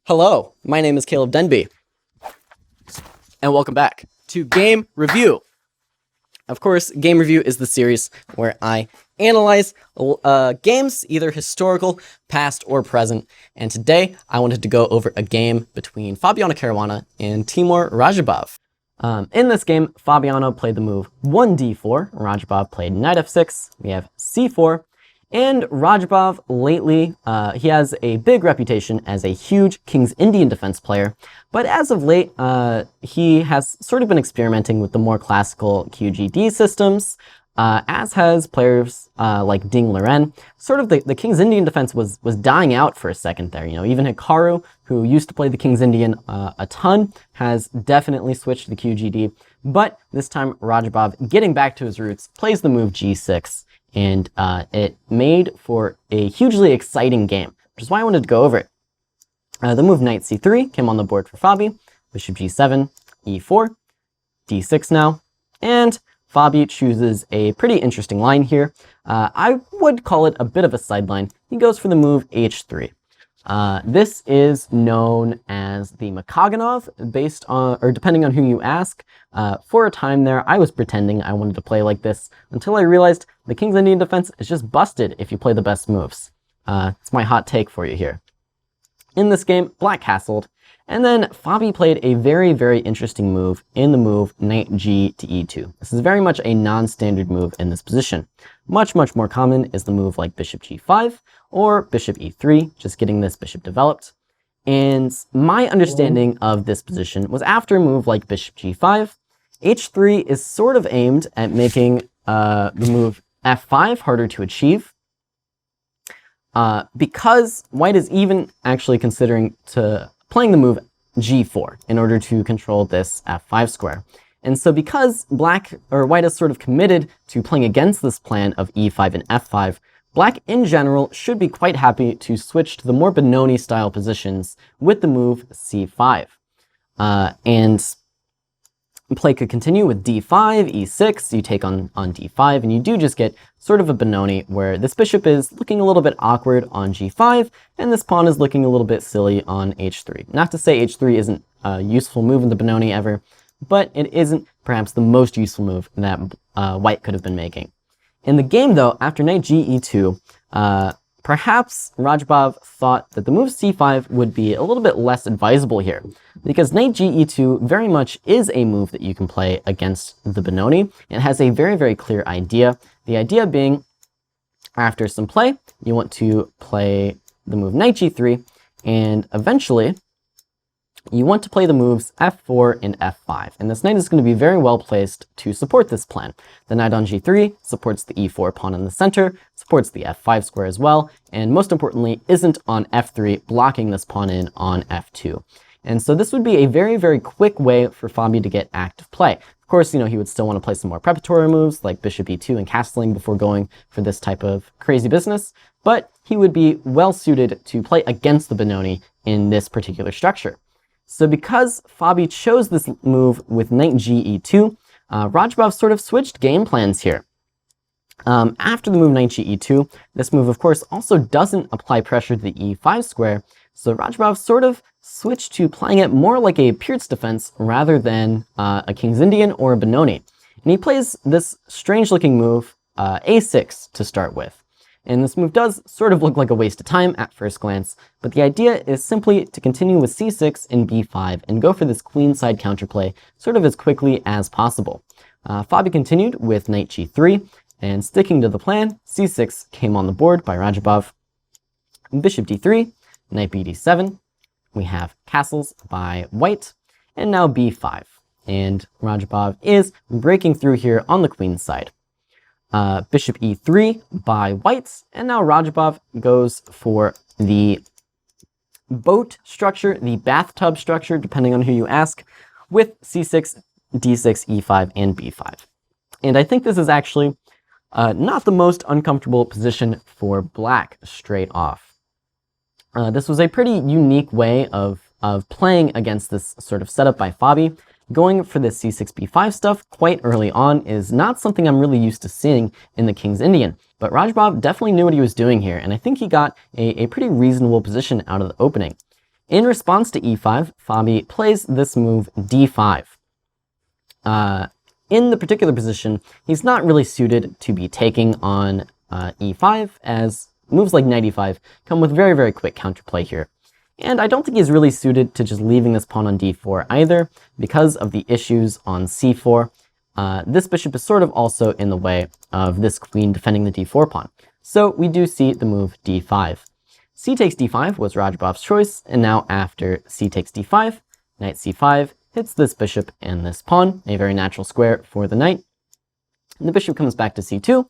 Hello, my name is Caleb Denby, and welcome back to Game Review. Of course, Game Review is the series where I analyze games, either historical, past, or present, and today I wanted to go over a game between Fabiano Caruana and Teimour Radjabov. In this game, Fabiano played the move 1d4, Radjabov played knight f6, we have c4, and Radjabov lately, he has a big reputation as a huge King's Indian defense player, but as of late, he has sort of been experimenting with the more classical QGD systems, as has players like Ding Liren. Sort of the King's Indian defense was dying out for a second there. You know, even Hikaru, who used to play the King's Indian a ton, has definitely switched to the QGD, but this time Radjabov, getting back to his roots, plays the move g6. And it made for a hugely exciting game, which is why I wanted to go over it. The move knight c3 came on the board for Fabi, bishop g7, e4, d6 now, and Fabi chooses a pretty interesting line here. I would call it a bit of a sideline. He goes for the move h3. This is known as the Makagonov, based on, or depending on who you ask. For a time there, I was pretending I wanted to play like this until I realized the King's Indian defense is just busted if you play the best moves. It's my hot take for you here. In this game, Black castled, and then Fabi played a very, very interesting move in the move knight g to e2. This is very much a non-standard move in this position. Much, much more common is the move like bishop g5 or bishop e3, just getting this bishop developed. And my understanding of this position was after a move like bishop g5, h3 is sort of aimed at making the move f5 harder to achieve, because white is even actually considering playing the move g4 in order to control this f5 square. And so because white is sort of committed to playing against this plan of e5 and f5, black in general should be quite happy to switch to the more Benoni style positions with the move c5. And play could continue with d5, e6, you take on d5, and you do just get sort of a Benoni where this bishop is looking a little bit awkward on g5, and this pawn is looking a little bit silly on h3. Not to say h3 isn't a useful move in the Benoni ever, but it isn't perhaps the most useful move that white could have been making. In the game though, after knight g e2, perhaps Radjabov thought that the move c5 would be a little bit less advisable here, because knight g e2 very much is a move that you can play against the Benoni. It has a very, very clear idea. The idea being, after some play, you want to play the move knight g3, and eventually you want to play the moves f4 and f5, and this knight is going to be very well placed to support this plan. The knight on g3 supports the e4 pawn in the center, supports the f5 square as well, and most importantly, isn't on f3, blocking this pawn in on f2. And so this would be a very, very quick way for Fabi to get active play. Of course, you know, he would still want to play some more preparatory moves like bishop e2 and castling before going for this type of crazy business, but he would be well suited to play against the Benoni in this particular structure. So because Fabi chose this move with knight g e2, Radjabov sort of switched game plans here. After the move knight g e2, this move of course also doesn't apply pressure to the e5 square, so Radjabov sort of switched to playing it more like a Pierce defense rather than a King's Indian or a Benoni. And he plays this strange looking move, a6 to start with. And this move does sort of look like a waste of time at first glance, but the idea is simply to continue with c6 and b5 and go for this queenside counterplay sort of as quickly as possible. Fabi continued with knight g3, and sticking to the plan, c6 came on the board by Radjabov. Bishop d3, knight b d7, we have castles by white, and now b5. And Radjabov is breaking through here on the queen's side. Bishop e3 by whites, and now Radjabov goes for the boat structure, the bathtub structure, depending on who you ask, with c6, d6, e5, and b5. And I think this is actually not the most uncomfortable position for black straight off. This was a pretty unique way of playing against this sort of setup by Fabi. Going for this c6b5 stuff quite early on is not something I'm really used to seeing in the King's Indian, but Radjabov definitely knew what he was doing here, and I think he got a pretty reasonable position out of the opening. In response to e5, Fabi plays this move d5. In the particular position, he's not really suited to be taking on e5, as moves like knight e5 come with very, very quick counterplay here. And I don't think he's really suited to just leaving this pawn on d4 either, because of the issues on c4. This bishop is sort of also in the way of this queen defending the d4 pawn. So we do see the move d5. C takes d5 was Radjabov's choice, and now after c takes d5, knight c5 hits this bishop and this pawn, a very natural square for the knight. And the bishop comes back to c2,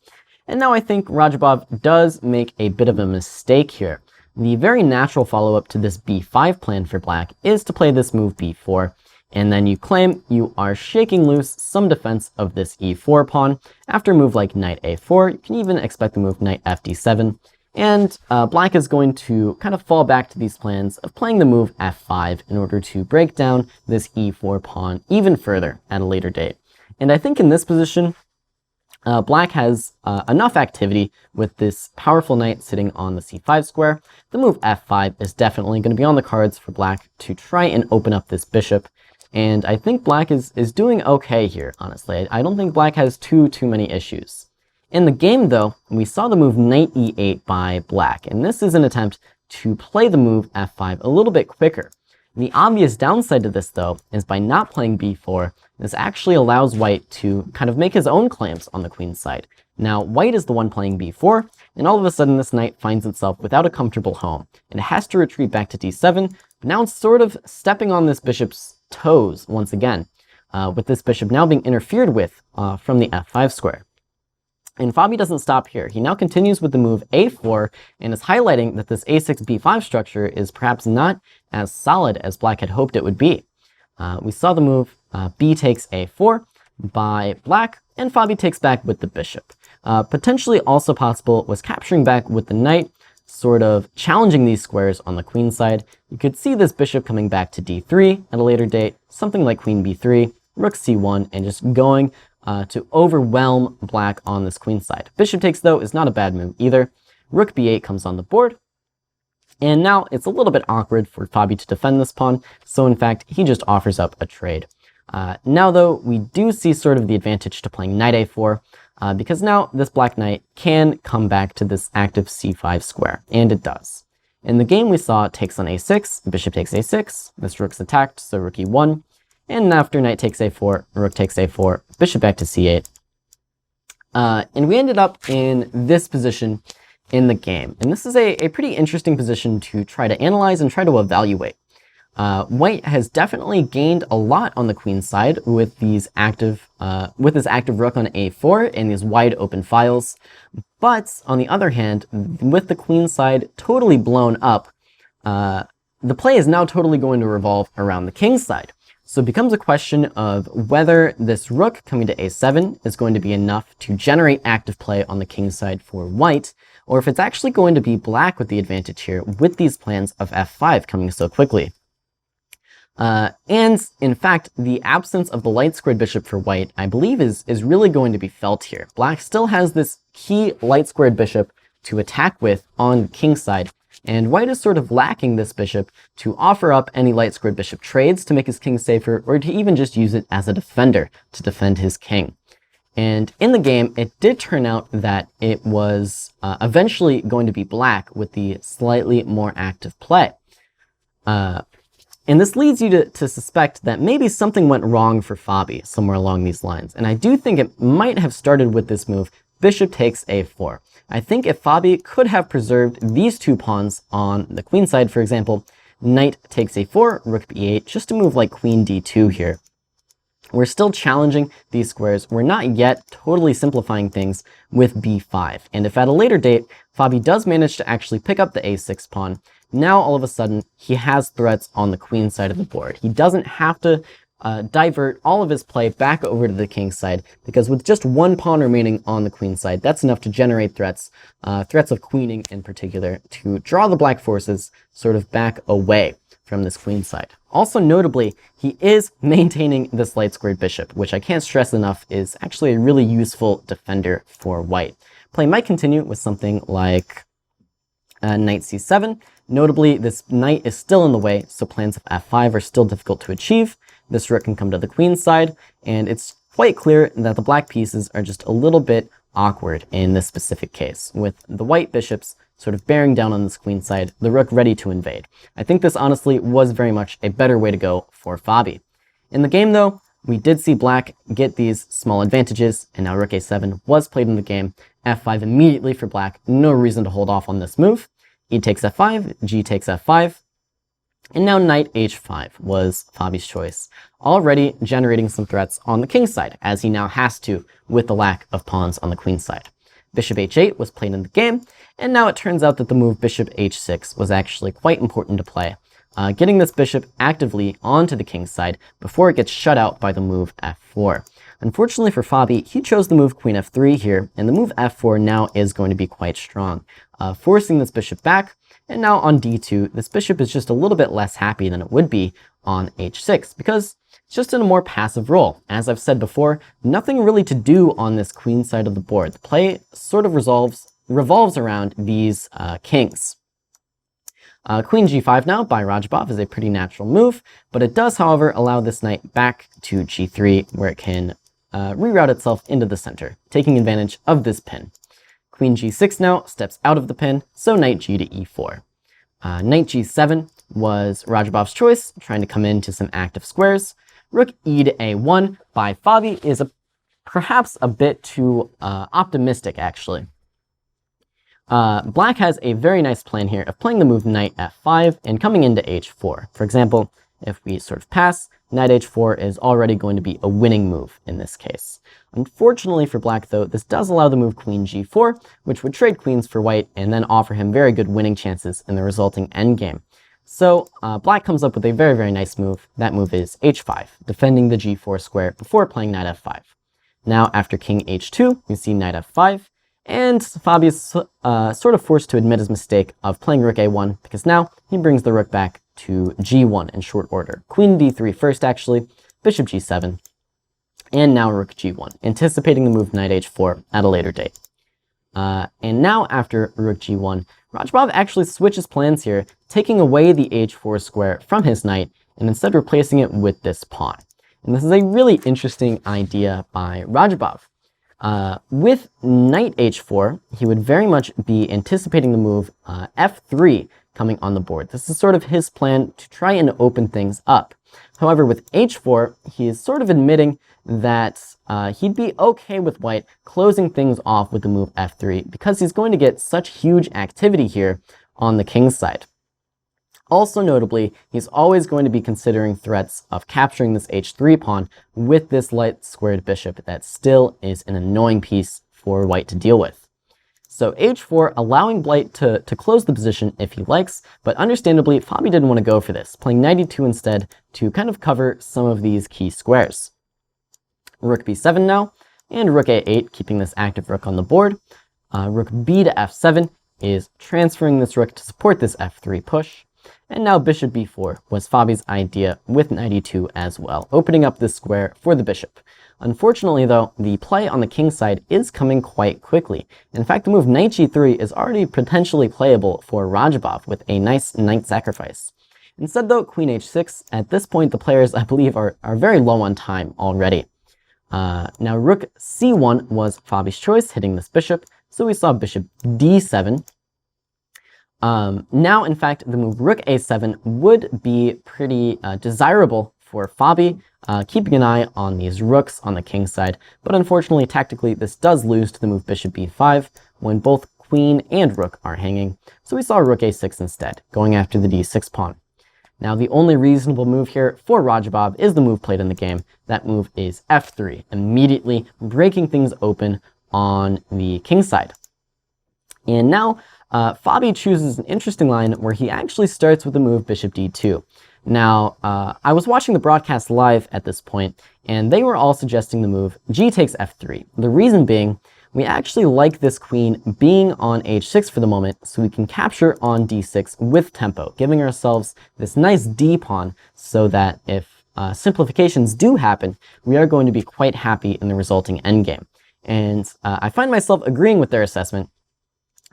and now I think Radjabov does make a bit of a mistake here. The very natural follow-up to this b5 plan for black is to play this move b4, and then you claim you are shaking loose some defense of this e4 pawn. After a move like knight a4, you can even expect the move knight fd7, and black is going to kind of fall back to these plans of playing the move f5 in order to break down this e4 pawn even further at a later date. And I think in this position, black has enough activity with this powerful knight sitting on the c5 square. The move f5 is definitely going to be on the cards for black to try and open up this bishop. And I think black is doing okay here, honestly. I don't think black has too many issues. In the game, though, we saw the move knight e8 by black, and this is an attempt to play the move f5 a little bit quicker. The obvious downside to this, though, is by not playing b4, this actually allows white to kind of make his own claims on the queen's side. Now, white is the one playing b4, and all of a sudden this knight finds itself without a comfortable home, and it has to retreat back to d7, but now it's sort of stepping on this bishop's toes once again, with this bishop now being interfered with from the f5 square. And Fabi doesn't stop here. He now continues with the move a4 and is highlighting that this a6 b5 structure is perhaps not as solid as black had hoped it would be. We saw the move b takes a4 by black, and Fabi takes back with the bishop. Potentially also possible was capturing back with the knight, sort of challenging these squares on the queen side. You could see this bishop coming back to d3 at a later date, something like queen b3, rook c1, and just going to overwhelm black on this queen side. Bishop takes, though, is not a bad move either. Rook b8 comes on the board, and now it's a little bit awkward for Fabi to defend this pawn, so in fact, he just offers up a trade. Now, though, we do see sort of the advantage to playing knight a4, because now this black knight can come back to this active c5 square, and it does. In the game, we saw takes on a6, bishop takes a6, this rook's attacked, so rook e1, and after knight takes a4, rook takes a4, bishop back to c8. And we ended up in this position in the game. And this is a pretty interesting position to try to analyze and try to evaluate. White has definitely gained a lot on the queen's side with these active, with this active rook on a4 and these wide open files. But on the other hand, with the queen's side totally blown up, the play is now totally going to revolve around the king's side. So it becomes a question of whether this rook coming to a7 is going to be enough to generate active play on the king's side for white, or if it's actually going to be black with the advantage here with these plans of f5 coming so quickly. And in fact, the absence of the Lightsquared Bishop for white, I believe, is really going to be felt here. Black still has this key Lightsquared Bishop to attack with on the king's side, and white is sort of lacking this bishop to offer up any Lightsquared Bishop trades to make his king safer, or to even just use it as a defender to defend his king. And in the game, it did turn out that it was eventually going to be black with the slightly more active play. And this leads you to suspect that maybe something went wrong for Fabi somewhere along these lines. And I do think it might have started with this move, bishop takes a4. I think if Fabi could have preserved these two pawns on the queen side, for example, knight takes a4, rook b8, just a move like queen d2 here. We're still challenging these squares. We're not yet totally simplifying things with b5. And if at a later date, Fabi does manage to actually pick up the a6 pawn, now all of a sudden he has threats on the queen side of the board. He doesn't have to divert all of his play back over to the king's side, because with just one pawn remaining on the queen side, that's enough to generate threats, threats of queening in particular, to draw the black forces sort of back away from this queen side. Also notably, he is maintaining this Lightsquared Bishop, which I can't stress enough is actually a really useful defender for white. Play might continue with something like knight c7, Notably, this knight is still in the way, so plans of f5 are still difficult to achieve. This rook can come to the queen's side, and it's quite clear that the black pieces are just a little bit awkward in this specific case, with the white bishops sort of bearing down on this queen side, the rook ready to invade. I think this honestly was very much a better way to go for Fabi. In the game though, we did see black get these small advantages, and now rook a7 was played in the game. f5 immediately for black, no reason to hold off on this move. E takes f5, g takes f5, and now knight h5 was Fabi's choice, already generating some threats on the king's side, as he now has to with the lack of pawns on the queen's side. Bishop h8 was played in the game, and now it turns out that the move bishop h6 was actually quite important to play, getting this bishop actively onto the king's side before it gets shut out by the move f4. Unfortunately for Fabi, he chose the move queen f3 here, and the move f4 now is going to be quite strong, forcing this bishop back. And now on d2, this bishop is just a little bit less happy than it would be on h6, because it's just in a more passive role. As I've said before, nothing really to do on this queen side of the board. The play sort of revolves around these kings. Queen g5 now by Radjabov is a pretty natural move, but it does, however, allow this knight back to g3, where it can reroute itself into the center, taking advantage of this pin. Queen g6 now steps out of the pin, so knight g to e4. Knight g7 was Radjabov's choice, trying to come into some active squares. Rook e to a1 by Fabi is perhaps a bit too optimistic, actually. Black has a very nice plan here of playing the move knight f5 and coming into h4. For example, if we sort of pass, knight h4 is already going to be a winning move in this case. Unfortunately for black though, this does allow the move queen g4, which would trade queens for white and then offer him very good winning chances in the resulting endgame. So black comes up with a very, very nice move. That move is h5, defending the g4 square before playing knight f5. Now after king h2, we see knight f5, and Fabi is sort of forced to admit his mistake of playing rook a1, because now he brings the rook back to g1 in short order. Queen d3 first, actually, bishop g7, and now rook g1, anticipating the move knight h4 at a later date. And now after rook g1, Radjabov actually switches plans here, taking away the h4 square from his knight, and instead replacing it with this pawn. And this is a really interesting idea by Radjabov. With knight h4, he would very much be anticipating the move f3 coming on the board. This is sort of his plan to try and open things up. However, with h4, he is sort of admitting that he'd be okay with white closing things off with the move f3 because he's going to get such huge activity here on the king's side. Also notably, he's always going to be considering threats of capturing this h3 pawn with this light-squared bishop that still is an annoying piece for white to deal with. So h4 allowing white to close the position if he likes, but understandably, Fabi didn't want to go for this, playing knight e2 instead to kind of cover some of these key squares. Rook b7 now, and rook a8, keeping this active rook on the board. Rook b to f7 is transferring this rook to support this f3 push. And now bishop b4 was Fabi's idea with knight e2 as well, opening up this square for the bishop. Unfortunately though, the play on the king's side is coming quite quickly. In fact, the move knight g3 is already potentially playable for Radjabov with a nice knight sacrifice. Instead though, queen h6, at this point the players, I believe, are very low on time already. Now rook c1 was Fabi's choice, hitting this bishop, so we saw bishop d7. Now, in fact, the move rook a7 would be pretty desirable for Fabi, keeping an eye on these rooks on the king's side, but unfortunately, tactically, this does lose to the move bishop b5 when both queen and rook are hanging, so we saw rook a6 instead, going after the d6 pawn. Now, the only reasonable move here for Radjabov is the move played in the game. That move is f3, immediately breaking things open on the king's side. And now, Fabi chooses an interesting line where he actually starts with the move bishop d2. Now, I was watching the broadcast live at this point, and they were all suggesting the move g takes f3. The reason being, we actually like this queen being on h6 for the moment, so we can capture on d6 with tempo, giving ourselves this nice d pawn so that if simplifications do happen, we are going to be quite happy in the resulting endgame. And I find myself agreeing with their assessment,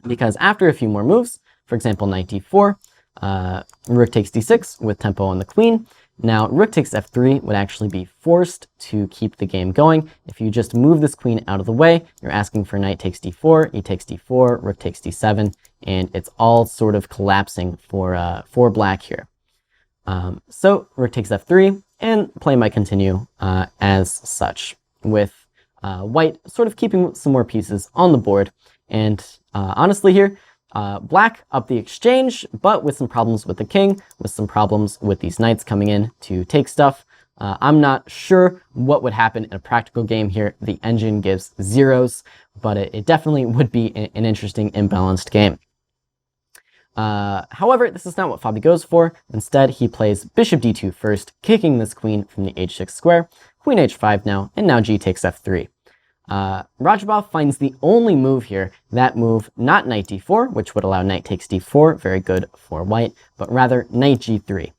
because after a few more moves, for example knight d4, Rook takes d6 with tempo on the queen. Now, rook takes f3 would actually be forced to keep the game going. If you just move this queen out of the way, you're asking for knight takes d4, e takes d4, rook takes d7, and it's all sort of collapsing for black here. So rook takes f3, and play might continue as such, with white sort of keeping some more pieces on the board. And honestly here, black up the exchange, but with some problems with the king, with some problems with these knights coming in to take stuff. I'm not sure what would happen in a practical game here. The engine gives zeros, but it definitely would be an interesting imbalanced game. However, this is not what Fabi goes for. Instead, he plays bishop d2 first, kicking this queen from the h6 square, queen h5 now, and now g takes f3. Radjabov finds the only move here, that move, not knight d4, which would allow knight takes d4, very good for white, but rather knight g3,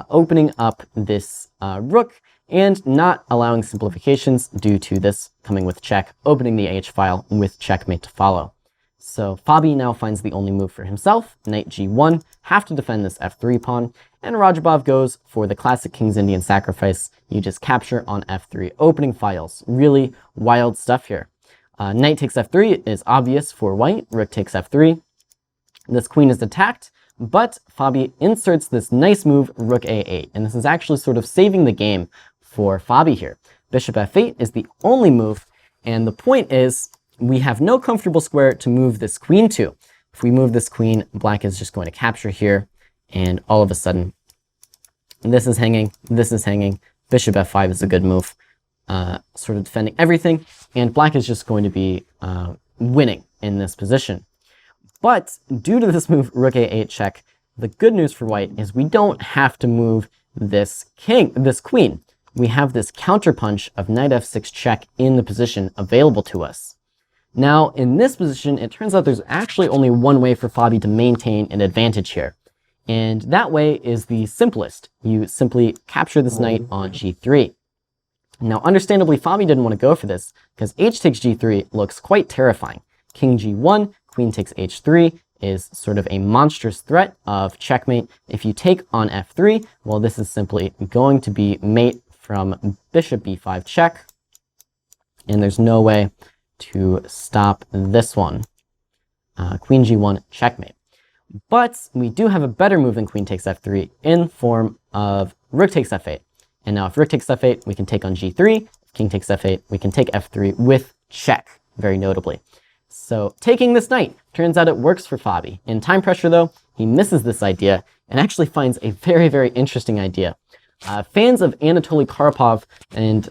opening up this rook and not allowing simplifications due to this coming with check, opening the h-file with checkmate to follow. So Fabi now finds the only move for himself, knight g1, have to defend this f3 pawn, and Radjabov goes for the classic King's Indian sacrifice. You just capture on f3, opening files. Really wild stuff here. Knight takes f3 is obvious for white, rook takes f3. This queen is attacked, but Fabi inserts this nice move, rook a8, and this is actually sort of saving the game for Fabi here. Bishop f8 is the only move, and the point is, we have no comfortable square to move this queen to. If we move this queen, black is just going to capture here, and all of a sudden, this is hanging, bishop f5 is a good move, sort of defending everything, and black is just going to be winning in this position. But due to this move, rook a8 check, the good news for white is we don't have to move this queen. We have this counterpunch of knight f6 check in the position available to us. Now, in this position, it turns out there's actually only one way for Fabi to maintain an advantage here. And that way is the simplest. You simply capture this knight on g3. Now, understandably, Fabi didn't want to go for this, because h takes g3 looks quite terrifying. King g1, queen takes h3 is sort of a monstrous threat of checkmate. If you take on f3, well, this is simply going to be mate from bishop b5 check, and there's no way to stop this one. Queen g1 checkmate. But we do have a better move than queen takes f3 in form of rook takes f8. And now if rook takes f8, we can take on g3. If king takes f8, we can take f3 with check, very notably. So taking this knight, turns out it works for Fabi. In time pressure though, he misses this idea and actually finds a very, very interesting idea. Fans of Anatoly Karpov and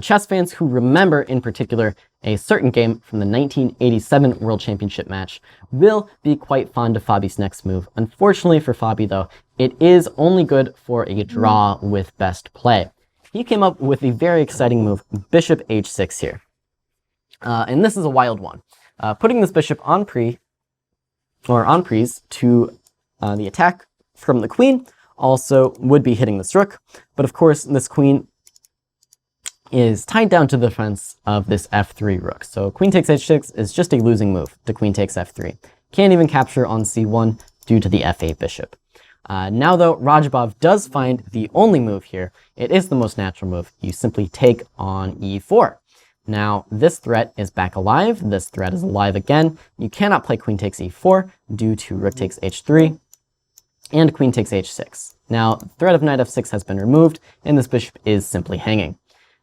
chess fans who remember, in particular, a certain game from the 1987 World Championship match will be quite fond of Fabi's next move. Unfortunately for Fabi, though, it is only good for a draw with best play. He came up with a very exciting move, bishop h6 here. And this is a wild one. Putting this bishop on prise to the attack from the queen also would be hitting this rook. But of course, this queen is tied down to the defense of this f3 rook. So queen takes h6 is just a losing move to queen takes f3. Can't even capture on c1 due to the f8 bishop. Now though, Radjabov does find the only move here. It is the most natural move. You simply take on e4. Now this threat is back alive. This threat is alive again. You cannot play queen takes e4 due to rook takes h3 and queen takes h6. Now the threat of knight f6 has been removed and this bishop is simply hanging.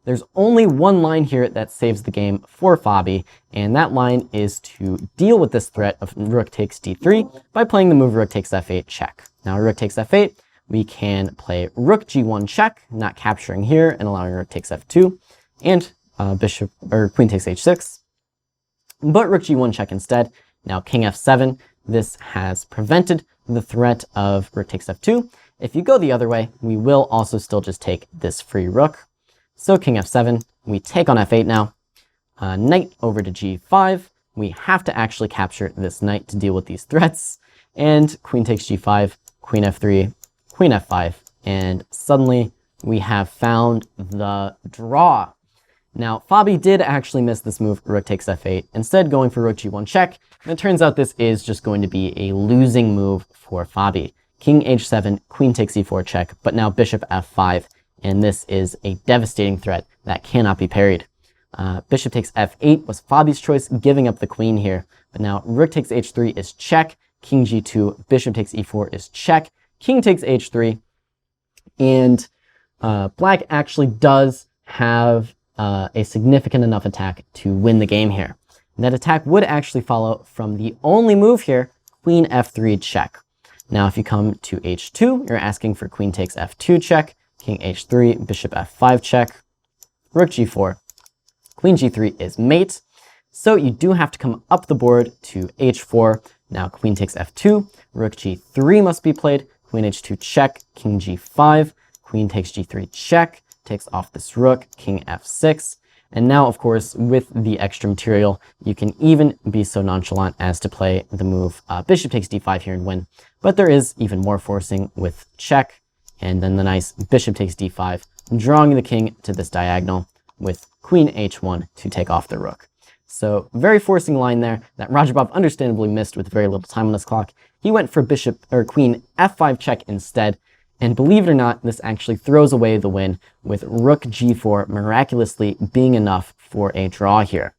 There's only one line here that saves the game for Fabi, and that line is to deal with this threat of rook takes d3 by playing the move rook takes f8 check. Now rook takes f8, we can play rook g1 check, not capturing here and allowing rook takes f2, and queen takes h6, but rook g1 check instead. Now king f7, this has prevented the threat of rook takes f2. If you go the other way, we will also still just take this free rook. So king f7, we take on f8 now, knight over to g5, we have to actually capture this knight to deal with these threats, and queen takes g5, queen f3, queen f5, and suddenly we have found the draw. Now, Fabi did actually miss this move, Rook takes f8, instead going for Rook g1 check, and it turns out this is just going to be a losing move for Fabi. King h7, Queen takes e4 check, but now Bishop f5, and this is a devastating threat that cannot be parried. Bishop takes f8 was Fabi's choice, giving up the queen here, but now Rook takes h3 is check, King g2, Bishop takes e4 is check, King takes h3, and Black actually does have a significant enough attack to win the game here. And that attack would actually follow from the only move here, Queen f3 check. Now if you come to h2, you're asking for Queen takes f2 check, King h3, Bishop f5 check, Rook g4, Queen g3 is mate. So you do have to come up the board to h4. Now Queen takes f2, Rook g3 must be played, Queen h2 check, King g5, Queen takes g3 check, takes off this rook, King f6. And now, of course, with the extra material, you can even be so nonchalant as to play the move Bishop takes d5 here and win. But there is even more forcing with check, and then the nice Bishop takes d5, drawing the king to this diagonal with Queen h1 to take off the rook. So very forcing line there that Radjabov understandably missed with very little time on his clock. He went for Bishop or Queen f5 check instead. And believe it or not, this actually throws away the win, with Rook g4 miraculously being enough for a draw here.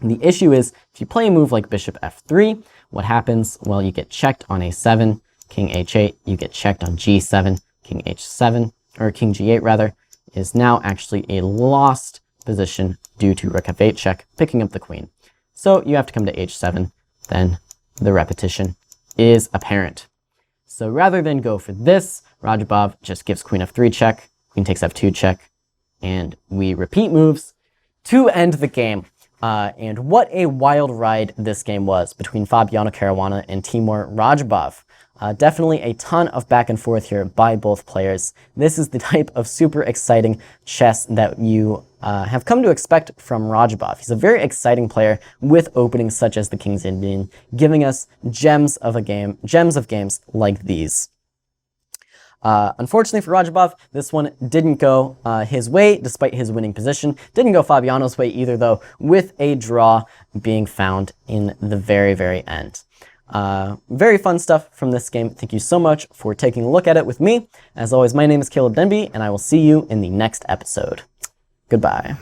And the issue is, if you play a move like Bishop f3, what happens? Well, you get checked on a7, King h8, you get checked on g7, King h7, or King g8 rather, is now actually a lost position due to Rook f8 check, picking up the queen. So you have to come to h7, then the repetition is apparent. So rather than go for this, Radjabov just gives Queen f3 check, Queen takes f2 check, and we repeat moves to end the game. And what a wild ride this game was between Fabiano Caruana and Teimour Radjabov. Definitely a ton of back and forth here by both players. This is the type of super exciting chess that you have come to expect from Radjabov. He's a very exciting player with openings such as the King's Indian, giving us gems of games like these. Unfortunately for Radjabov, this one didn't go his way, despite his winning position. Didn't go Fabiano's way either, though, with a draw being found in the very, very end. Very fun stuff from this game. Thank you so much for taking a look at it with me. As always, my name is Caleb Denby, and I will see you in the next episode. Goodbye.